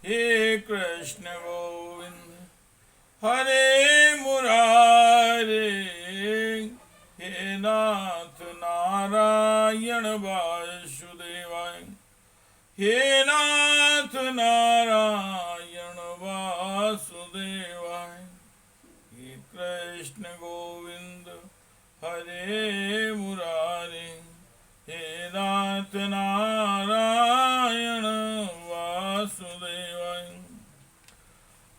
हे कृष्ण गोविंद हरे मुरारे, हे नाथ नारायण वासुदेवाय, हे नाथ नारायण वासुदेवाय। हे कृष्ण गोविंद हरे मुरारे, हे नाथ नारायण वासुदेवाय,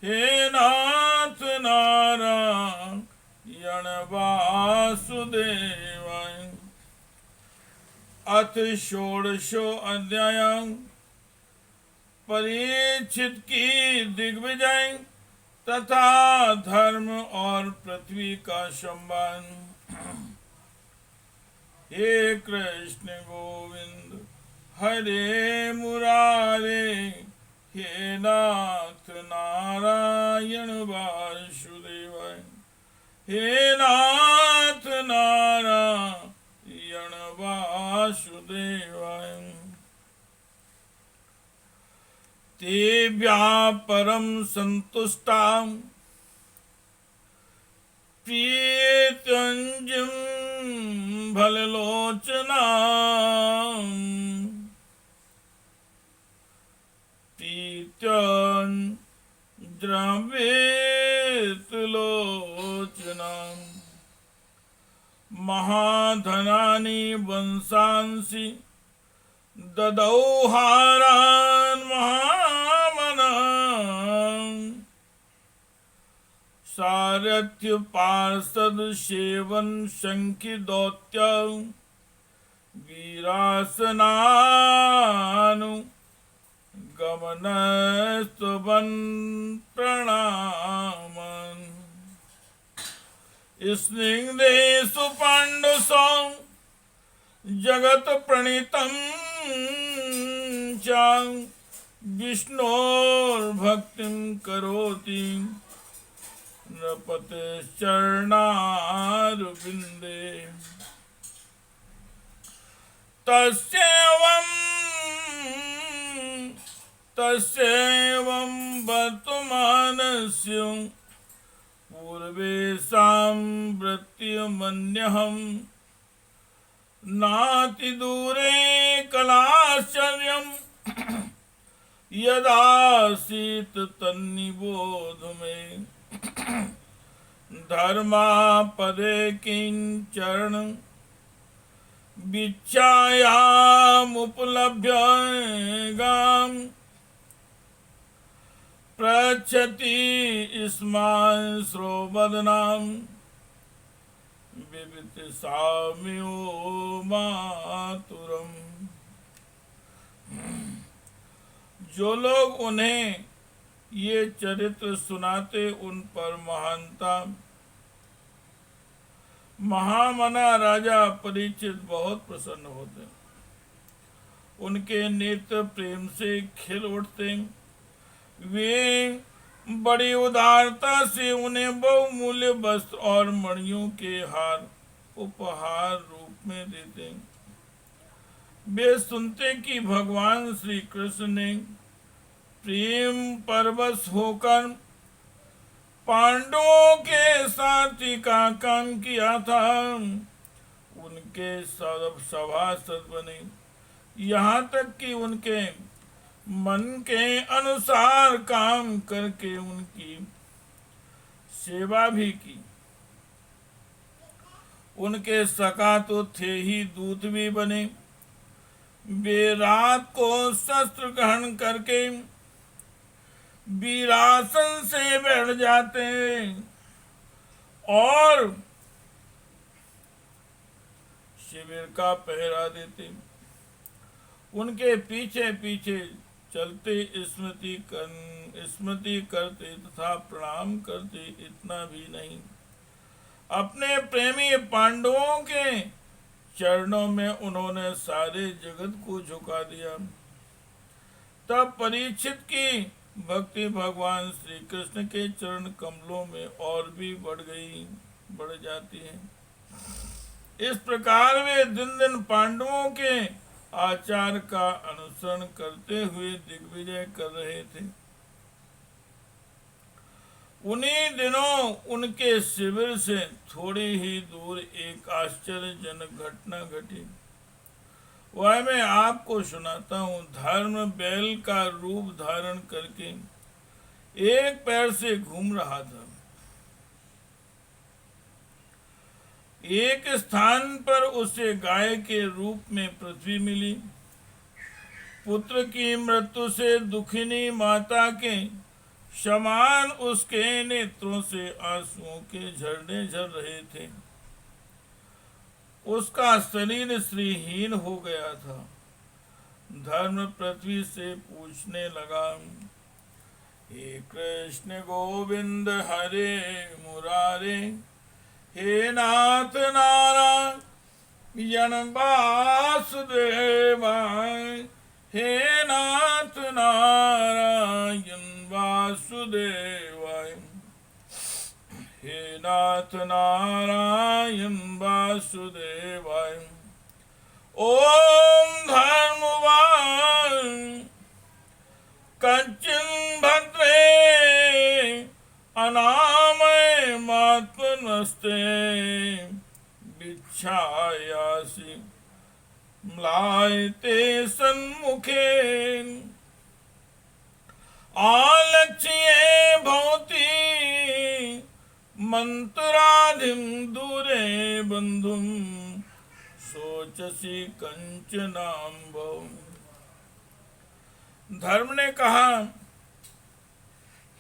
हे नाथ नारायण वासुदेवाय। अथ षोडशो अध्याय परीक्षित की दिग्विजय तथा धर्म और पृथ्वी का संबंध। हे कृष्ण गोविंद हरे मुरारे, हे नाथ नारायण वासुदेवाय, हे नाथ नारायण वासुदेवाय। तेभ्यः परम संतुष्टा प्रीत्यंजम भललोचना, प्रीत्यं द्रवेतलोचना। महाधनानि वंशांसि ददौ हारान् महामनान्, सारथ्य पार्षद सेवन शंखि दौत्य वीरासनानु गमनस्तवन प्रणामन्। स्निग्धेषु पाण्डुषु जगत प्रणीतं च, विष्णोर्भक्तिं करोति नृपतिश्चरणारविन्दे। तस्यैवं वर्तमानस्य पूर्वेषां वृत्तिमन्यहं, नातिदूरे कलाश्चर्यं यदासीत् तन्निबोध मे। धर्मापदे किंचरण विच्छायामुपलभ्य गाम्, पृच्छति स्मान् श्रोवदनां विवितिसाम्यो मातुरम्। जो लोग उन्हें ये चरित्र सुनाते उन पर महानता महामना राजा परीक्षित बहुत प्रसन्न होते, उनके नेत्र प्रेम से खिल उठते। वे बड़ी उदारता से उन्हें बहुमूल्य वस्त्र और मणियों के हार उपहार रूप में देते। वे सुनते कि भगवान श्री कृष्ण ने प्रेम परवश होकर पांडवों के साथी का काम किया था, उनके सभासद बने, यहाँ तक कि उनके मन के अनुसार काम करके उनकी सेवा भी की। उनके सखा तो थे ही, दूत भी बने। वे रात को शस्त्र ग्रहण करके वीरासन से बैठ जाते और शिविर का पहरा देते। उनके पीछे पीछे चलते स्मृति करते तथा प्रणाम करते। इतना भी नहीं, अपने प्रेमी पांडवों के चरणों में उन्होंने सारे जगत को झुका दिया। तब परीक्षित की भक्ति भगवान श्री कृष्ण के चरण कमलों में और भी बढ़ जाती है। इस प्रकार वे दिन दिन पांडवों के आचार का अनुसरण करते हुए दिग्विजय कर रहे थे। उन्हीं दिनों उनके शिविर से थोड़ी ही दूर एक आश्चर्यजनक घटना घटी। वह मैं आपको सुनाता हूँ। धर्म बैल का रूप धारण करके एक पैर से घूम रहा था। एक स्थान पर उसे गाय के रूप में पृथ्वी मिली। पुत्र की मृत्यु से दुखिनी माता के समान उसके नेत्रों से आंसुओं के झरने झर रहे थे। उसका शरीर श्रीहीन हो गया था। धर्म पृथ्वी से पूछने लगा, हे कृष्ण गोविंद हरे मुरारे, हे नाथ नारायण वासुदेवा, हे नाथ नारायण वासुदेवाय, हे नाथ नारायण वासुदेवाय। ओम धर्मवान कच्चिन भद्रे अनामय मात्मनस्ते भिक्षायासि म्लायते सन्मुखे आलक्ष्ये भवति मंत्राधिम दूरे बंधुम सोचसी कंचनाम्ब। धर्म ने कहा,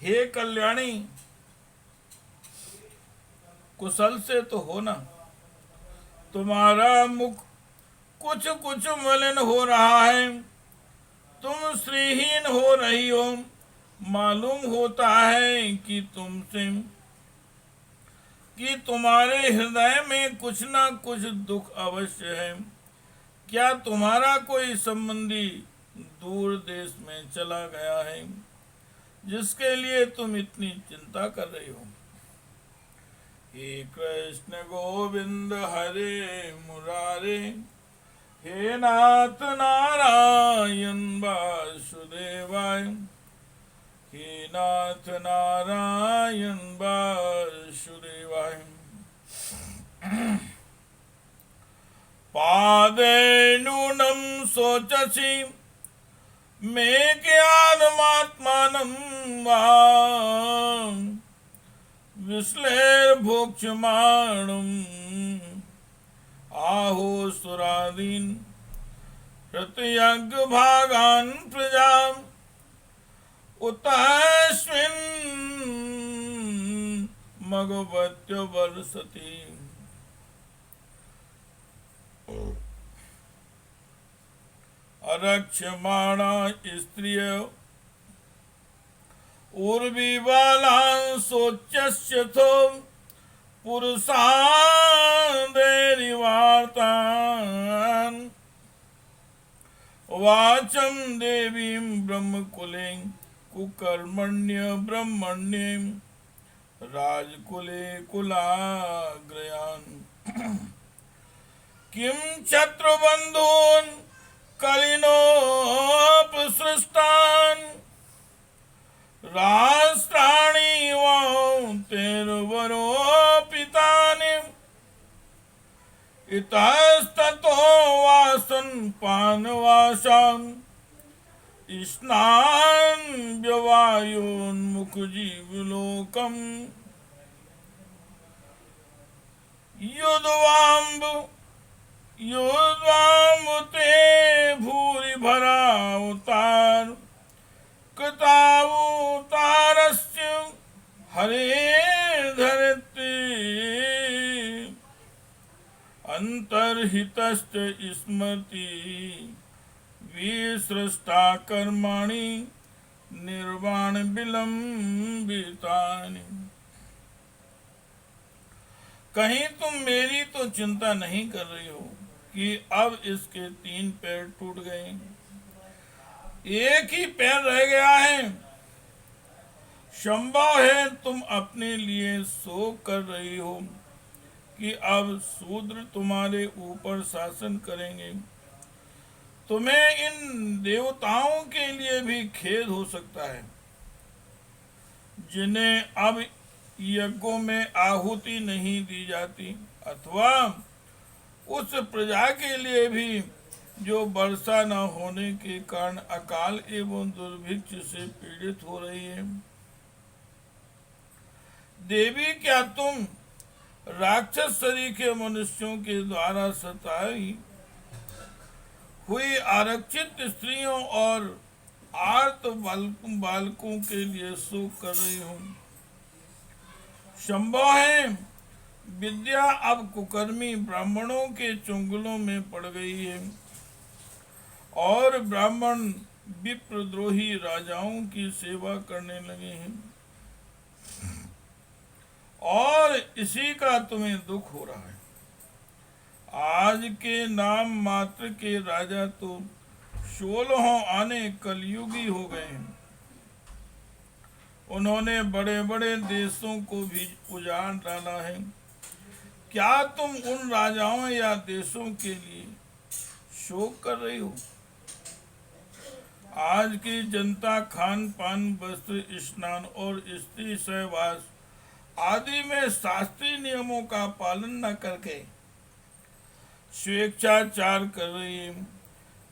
हे कल्याणी, कुशल से तो हो ना। तुम्हारा मुख कुछ कुछ मलिन हो रहा है। तुम श्रीहीन हो रही हो। मालूम होता है कि तुम्हारे हृदय में कुछ ना कुछ दुख अवश्य है। क्या तुम्हारा कोई संबंधी दूर देश में चला गया है जिसके लिए तुम इतनी चिंता कर रही हो? हे कृष्ण गोविंद हरे मुरारे, हे नाथ नारायण वासुदेवाय, हे नाथ नारायण वासुदेवाय। पादे नूनम सोचसी मे ज्ञानमात्मानं वा विश्लेर्भोक्ष्यमाणम् आहो सुरादीन् प्रत्यग् भागान् प्रजाम् उतस्मिन् मगवत्य वर्षति। अरक्ष्यमाणा स्त्रिय उर्विबालान् शोच्यस्यथो पुरुषान् देरिवार्तान् वाचं देवीं ब्रह्मकुले कुकर्मण्य ब्रह्मण्यं राजकुले कुलाग्रयान् किं शत्रुबन्धून् कलिनोपसृष्टान् राष्ट्राणि वांतेर्वरोपितानि इतस्ततो वासन् पानवासान् स्नान् व्यवायोन्मुखजीवलोकम् युद्वाम्बुते भूरि भरावतार कृतावतारस्य हरे धरति अंतर्हितश्च स्मृति विसृष्टा कर्माणि निर्वाण विलंबितानि। कहीं तुम मेरी तो चिंता नहीं कर रही हो कि अब इसके 3 पैर टूट गए, एक ही पैर रह गया है। संभव है तुम अपने लिए शोक कर रही हो कि अब शूद्र तुम्हारे ऊपर शासन करेंगे। तुम्हें इन देवताओं के लिए भी खेद हो सकता है जिन्हें अब यज्ञों में आहुति नहीं दी जाती, अथवा उस प्रजा के लिए भी जो वर्षा न होने के कारण अकाल एवं दुर्भिक्ष से पीड़ित हो रही है। देवी, क्या तुम राक्षस सरीखे मनुष्यों के द्वारा सताई हुई आरक्षित स्त्रियों और आर्त बालकों के लिए शोक कर रही हो? संभव है विद्या अब कुकर्मी ब्राह्मणों के चुंगलों में पड़ गई है और ब्राह्मण विप्रद्रोही राजाओं की सेवा करने लगे हैं, और इसी का तुम्हें दुख हो रहा है। आज के नाम मात्र के राजा तो 16 आने कलयुगी हो गए हैं। उन्होंने बड़े बड़े देशों को भी उजाड़ डाला है। क्या तुम उन राजाओं या देशों के लिए शोक कर रही हो? आज की जनता खान पान, वस्त्र, स्नान और स्त्री सहवास आदि में शास्त्रीय नियमों का पालन न करके स्वेच्छाचार कर रही है।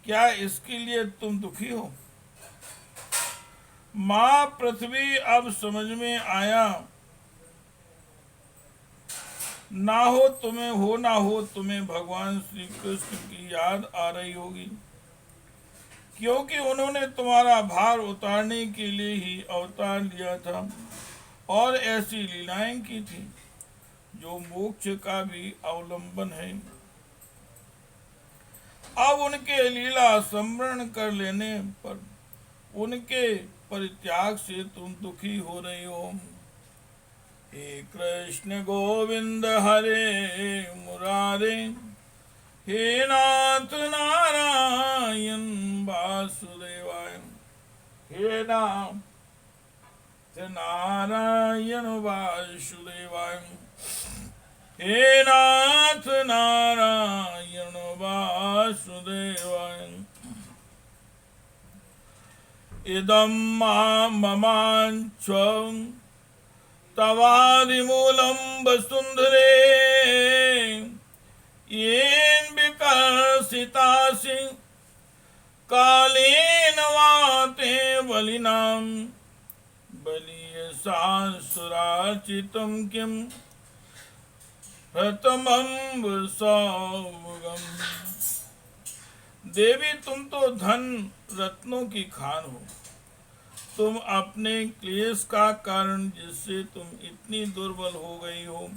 क्या इसके लिए तुम दुखी हो? माँ पृथ्वी, अब समझ में आया, ना हो तुम्हें भगवान श्री कृष्ण की याद आ रही होगी, क्योंकि उन्होंने तुम्हारा भार उतारने के लिए ही अवतार लिया था और ऐसी लीलाएं की थी जो मोक्ष का भी अवलंबन है। अब उनके लीला स्मरण कर लेने पर उनके परित्याग से तुम दुखी हो रही हो। हे कृष्ण गोविंद हरे मुरारे, हे नाथ नारायण वासुदेवाय, हे नाथ नारायण वासुदेवाय, हे नाथ नारायण वासुदेवाय। इदं ममांश्वं तवादिमूलं वसुंधरे, येन विकसितासि कालेन वाते बलिनां, बलीयशासुरार्चितं किं प्रथमं वृषभगम्। देवी, तुम तो धन रत्नों की खान हो। तुम अपने क्लेश का कारण जिससे तुम इतनी दुर्बल हो गई हो,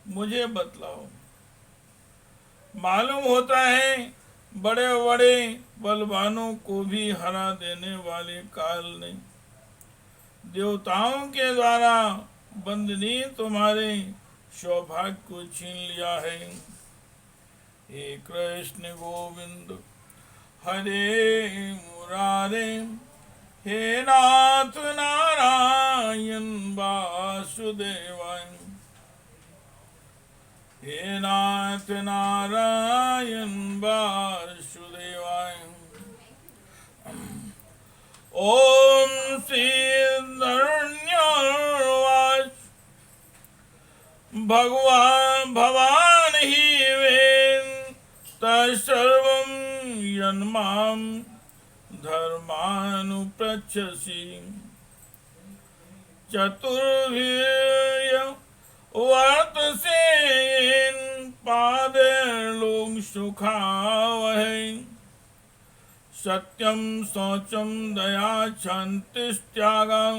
मुझे बतलाओ। मालूम होता है बड़े बड़े बलवानों को भी हरा देने वाले काल ने देवताओं के द्वारा बंदनी तुम्हारे सौभाग्य को छीन लिया है। हे कृष्ण गोविंद हरे मुरारे, हे नाथ नारायण वासुदेवाय, हे नाथ नारायण वासुदेवाय। ओम श्री धन्यवाद भगवान भवान ही वेन तत्सर्वं यन्मां धर्मानुपृच्छसि, चतुर्भिर्य वर्तसे येन पादैर्लोक सुखावहै, सत्यं शौचं दया क्षान्तिस्त्यागं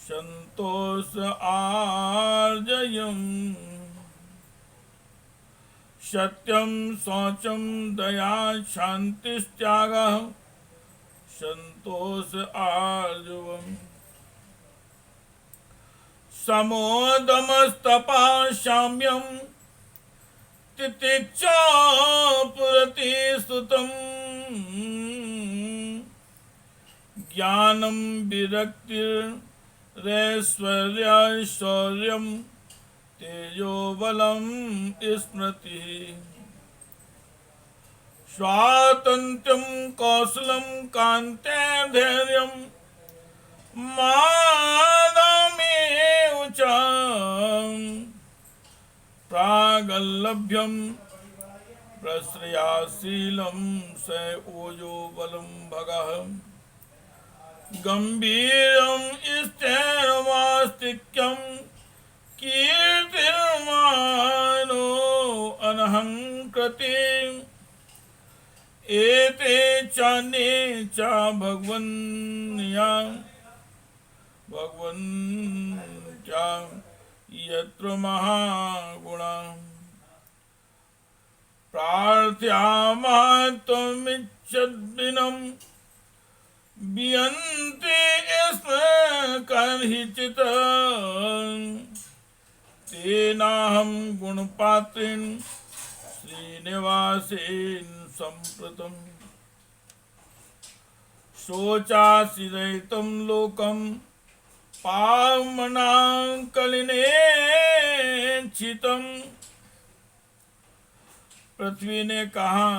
संतोष आर्जयम्। सत्यं शौचं दया क्षान्तिस्त्यागः संतोष आर्जवम्। समोदमस्तपः शाम्यं तितिक्षा प्रतिस्तुतम्, ज्ञानं विरक्तिरैश्वर्यं तेजोबलं स्मृतिः, स्वातन्त्र्यं कौशलं कान्तिर्धैर्यं मादा प्रागल्लभ्यं प्रश्रयाशीलं स ओजो बलं भगः गंभीरं स्थिरमास्तिक्यं कीर्तिर्मानो अनहंकृति एते चान्ये च भगवन् च यत्र महागुणा प्रार्थ्यामः त्वमिच्छद्दिनं बियन्ति स्म कर्हिचित् तेनाहं गुणपात्रेण श्रीनिवासेन सम्प्रतम् शोचासिरहितं लोकं पावमनाकलिनेक्षितम्। पृथ्वी ने कहा,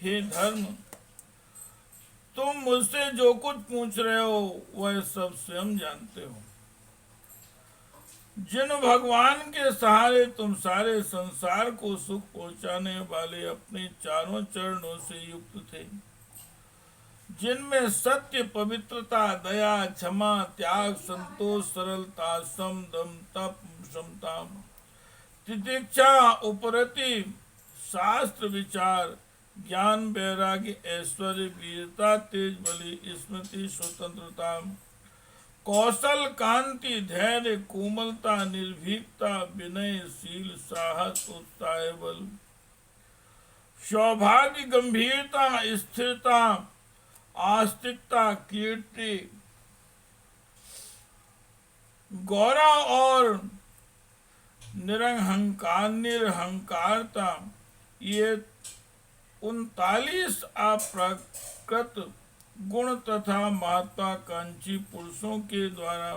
हे धर्म, तुम मुझसे जो कुछ पूछ रहे हो वह सब स्वयं जानते हो। जिन भगवान के सहारे तुम सारे संसार को सुख पहुंचाने वाले अपने चारों चरणों से युक्त थे, जिनमें सत्य, पवित्रता, दया, क्षमा, त्याग, संतोष, सरलता, सम, दम, तप, समता, तितिक्षा, उपरति, शास्त्र विचार, ज्ञान, वैराग्य, ऐश्वर्य, वीरता, तेज, बलि, स्मृति, स्वतंत्रता, कौशल, कांति, धैर्य, कोमलता, निर्भीकता, विनय, शील, साहस, उत्साह, बल, सौभाग्य, गंभीरता, स्थिरता, आस्तिकता, कीर्ति, गौरव और निरहंकारता, ये 39 अप्राकृत गुण तथा महत्वाकांक्षी पुरुषों के द्वारा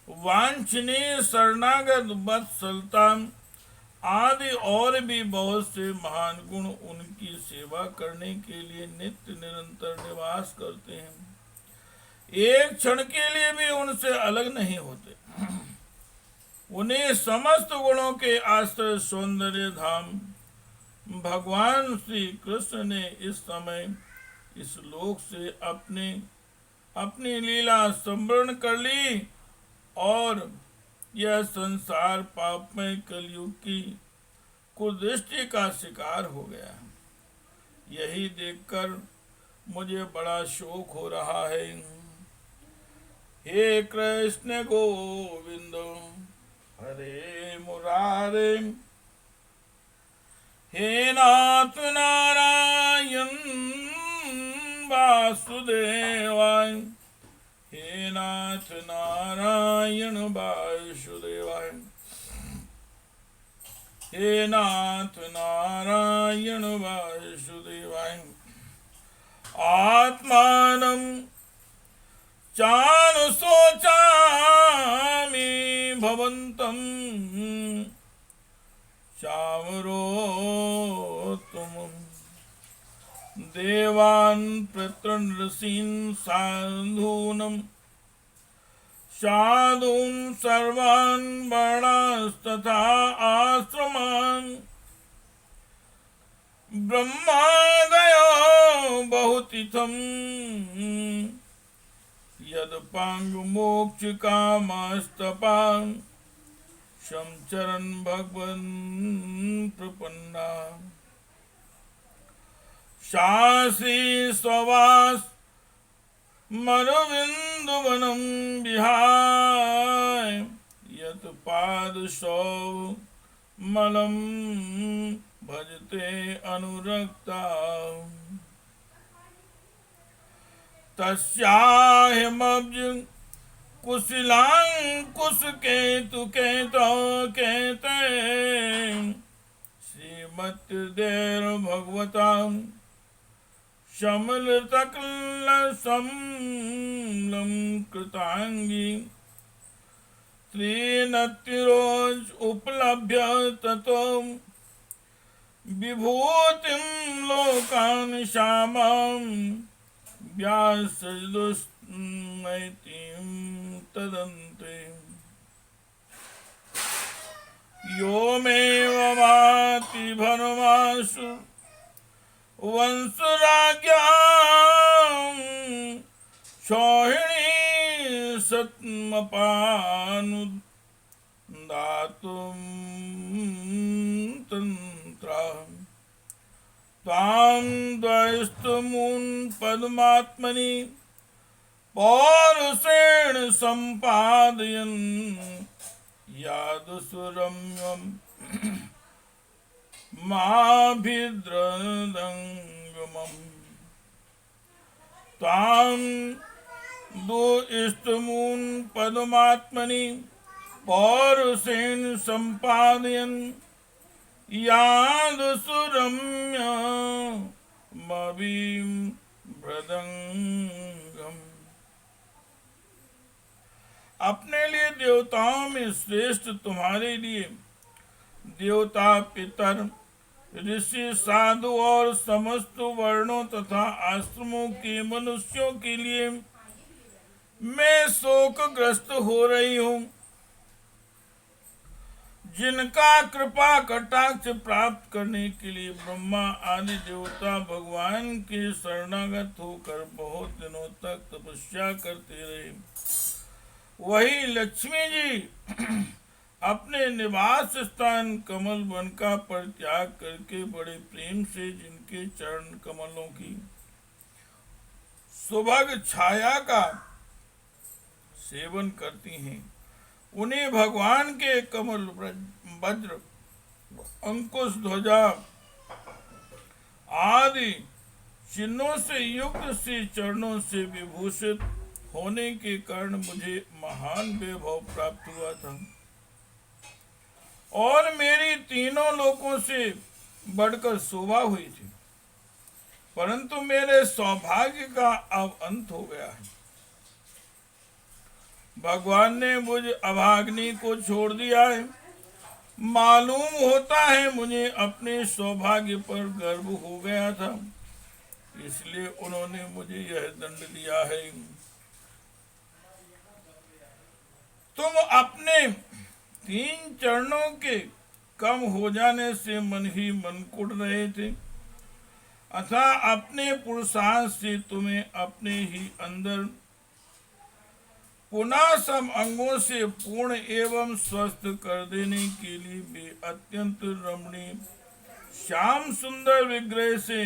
वांछनीय शरणागत, वत्सलता आदि और भी बहुत से महान गुण उनकी सेवा करने के लिए नित्य निरंतर निवास करते हैं, एक क्षण के लिए भी उनसे अलग नहीं होते। उन्हें समस्त गुणों के आश्रय सौंदर्य धाम भगवान श्री कृष्ण ने इस समय इस लोक से अपनी लीला संवरण कर ली और यह संसार पापमय कलयुग की कुदृष्टि का शिकार हो गया। यही देखकर मुझे बड़ा शोक हो रहा है। हे कृष्ण गोविंद हरे मुरारे, हे नाथ नारायण वासुदेवाय, हे नाथ नारायण वासुदेवाय, हे नाथ नारायण वासुदेवाय। आत्मानं चानु शोचामि भवन्तं चावरोत्तमम् देवान् पितॄन् ऋषीन् साधून् साधून् सर्वान् वर्णास्तथा आश्रमान् ब्रह्मादयो बहुतिथम् यदपाङ्गुमोक्षकामस्तपान् संचरन् भगवन् प्रपन्ना। शासी स्ववास मरविन्दुवनं विहाय यत् पादशौमलं भजते अनुरक्ता। तस्याहमब्ज कुशिलांकुश केतु केतो केते श्रीमद्देव भगवता शमलतकलसमलं कृतांगी। त्रिनतिरोज उपलभ्य ततो विभूतिं लोकान् श्यामां व्यासदुष्मैतिं तदन्ते। यो मे वमाति भरमासु वंशराज्ञां सौहिणी सत्मपानुदातुं तंत्रा तां द्वैस्तमून् पद्मात्मनि पौरुषेण सम्पादयन् यादुसुरम्यम् माभिद्रदङ्गमम् तां दुष्टमून् पद्मात्मनि पौरुषेण सम्पादयन् यादुसुरम्यमभिद्रदङ्गम्। अपने लिए देवताओं में श्रेष्ठ तुम्हारे लिए देवता, पितर, ऋषि, साधु और समस्त वर्णों तथा आश्रमों के मनुष्यों के लिए मैं शोकग्रस्त हो रही हूँ। जिनका कृपा कटाक्ष प्राप्त करने के लिए ब्रह्मा आदि देवता भगवान के शरणागत होकर बहुत दिनों तक तपस्या करते रहे, वही लक्ष्मी जी अपने निवास स्थान कमल वन का परित्याग करके बड़े प्रेम से जिनके चरण कमलों की सुभग छाया का सेवन करती हैं, उन्हें भगवान के कमल वज्र, अंकुश, ध्वजा आदि चिन्हों से युक्त श्री चरणों से विभूषित होने के कारण मुझे महान वैभव प्राप्त हुआ था और मेरी तीनों लोकों से बढ़कर शोभा हुई थी, परंतु मेरे सौभाग्य का अब अंत हो गया है। भगवान ने मुझ अभाग्नि को छोड़ दिया है। मालूम होता है मुझे अपने सौभाग्य पर गर्व हो गया था, इसलिए उन्होंने मुझे यह दंड दिया है। तुम अपने 3 चरणों के कम हो जाने से मन ही मन कुढ़ रहे थे, अतः अपने पुरुषार्थ से तुम्हें अपने ही अंदर पुनः सब अंगों से पूर्ण एवं स्वस्थ कर देने के लिए वे अत्यंत रमणीय श्याम सुंदर विग्रह से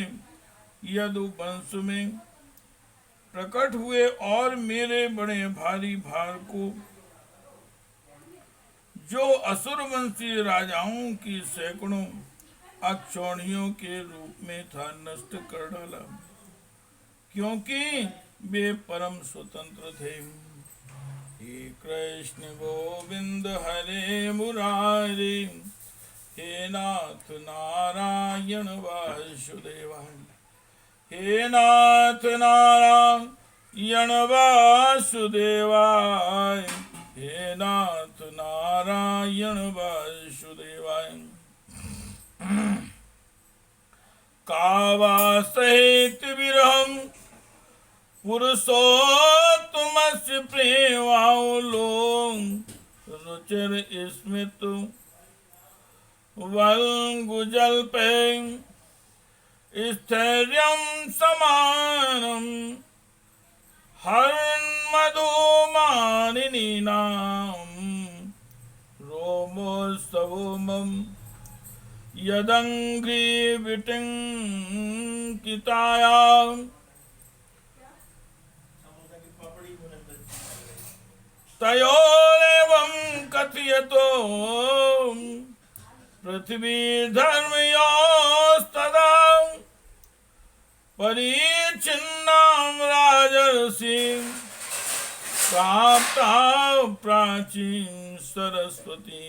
यदु वंश में प्रकट हुए और मेरे बड़े भारी भार को जो असुर वंशी राजाओं की सैकड़ों अक्षौणियों के रूप में था नष्ट कर डाला, क्योंकि वे परम स्वतंत्र थे। हे कृष्ण गोविंद हरे मुरारी, हे नाथ नारायण वासुदेवा, हे नाथ नारायण वासुदेवाय, हे नाथ नारायण वासुदेवाय। कावा सहित विरहम पुरुषोत्तमस्य प्रेमावलो रुचिर स्मित वल्गुजल्पे स्थैर्यं समानं हरन्मधुमानिनीनां रोमोत्सवमं यदङ्घ्रिविटिङ्कितायां तयोरेवं कथयतो पृथ्वी धर्मयोस्तदा परिच्छिन्नां राजर्षि प्राप्ता प्राचीन सरस्वती।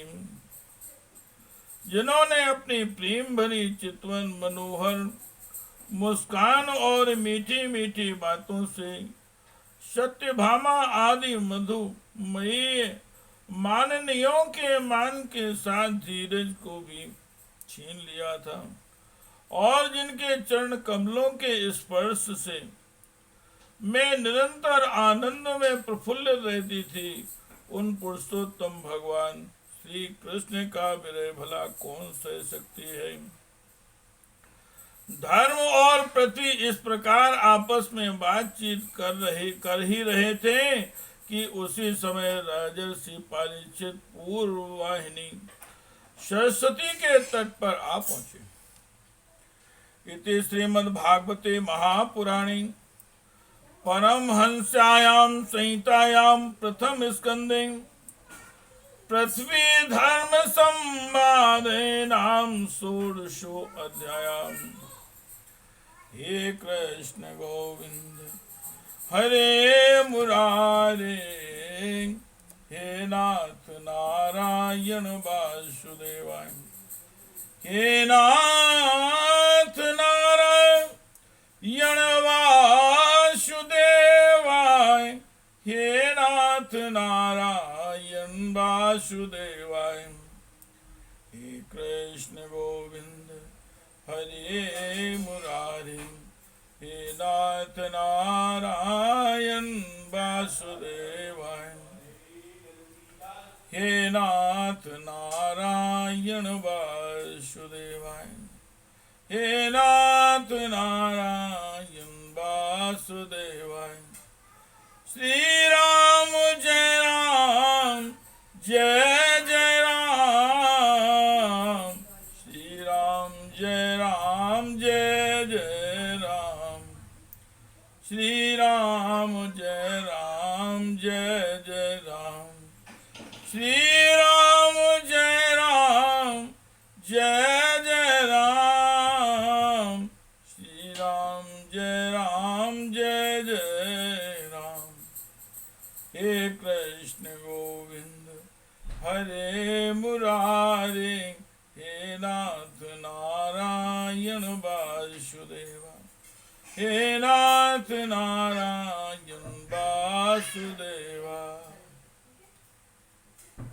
जिन्होंने अपनी प्रेम भरी चितवन मनोहर मुस्कान और मीठी मीठी बातों से सत्यभामा आदि मधुमयी माननीयों के मान के साथ धीरज को भी छीन लिया था और जिनके चरण कमलों के स्पर्श से मैं निरंतर आनंद में प्रफुल्लित रहती थी, उन पुरुषोत्तम भगवान श्री कृष्ण का विरह भला कौन सह सकती है। धर्म और पृथ्वी इस प्रकार आपस में बातचीत कर ही रहे थे कि उसी समय राजर्षि परीक्षित पूर्व वाहिनी सरस्वती के तट पर आ पहुंचे। इति श्रीमद्भागवते महापुराणे परमहंस्यायां संहितायां प्रथम स्कंदे पृथ्वी धर्म संवादे नाम षोडशो अध्यायः। हे कृष्ण गोविंद हरे मुरारे, हे नाथ नारायण वासुदेवाय, हे नाथ नारायण वासुदेवाय, हे नाथ नारायण वासुदेवाय। हे कृष्ण गोविंद हरे मुरारे, हे नाथ नारायण वासुदेवाय, हे नाथ नारायण वासुदेवाय, हे नाथ नारायण वासुदेवाय। श्री राम जय राम जय जय राम, श्री राम जय राम जय जय राम, श्री राम जय राम जय जय राम, श्री राम जय राम जय जय राम, श्री राम जय राम जय जय राम। हे कृष्ण गोविंद हरे मुरारे, हे नाथ नारायण वासुदेवा, हे नाथ नारायण वासुदेवा।